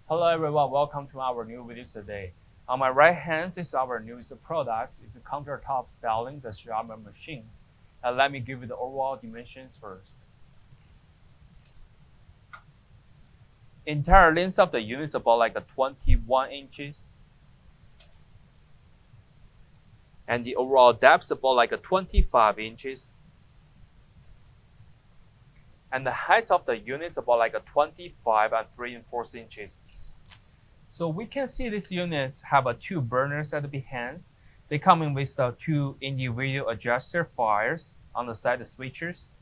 Hello everyone, welcome to our new video today. On my right hand is our newest product, it's the Countertop styling the Shawarma machines. And let me give you the overall dimensions first. Entire length of the unit is about like a 21 inches. And the overall depth is about like a 25 inches. And the height of the unit is about like a 25 and 3 4 inches. So we can see these units have two burners at the behind. They come in with the two individual adjuster fires on the side, the switchers.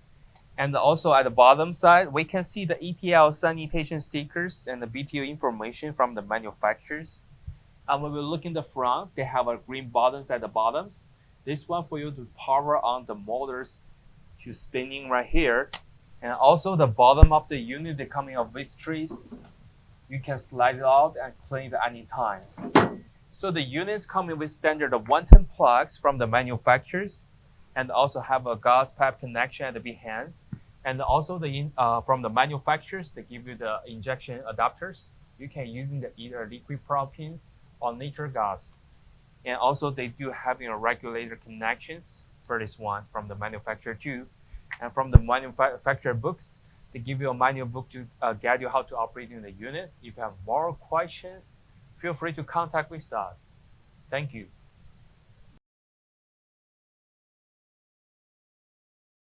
And also at the bottom side, we can see the ETL sanitation stickers and the BTO information from the manufacturers. And when we look in the front, they have a green buttons at the bottoms. This one for you to power on the motors to spinning right here. And also the bottom of the unit, they coming up with trees. You can slide it out and clean it any times. So the units coming with standard 110 plugs from the manufacturers, and also have a gas pipe connection at the behind. And also from the manufacturers, they give you the injection adapters. You can using the either liquid propane or natural gas. And also they do having a regulator connections for this one from the manufacturer too. And from the manufacturer books, they give you a manual book to guide you how to operate in the units. If you have more questions, feel free to contact with us. Thank you.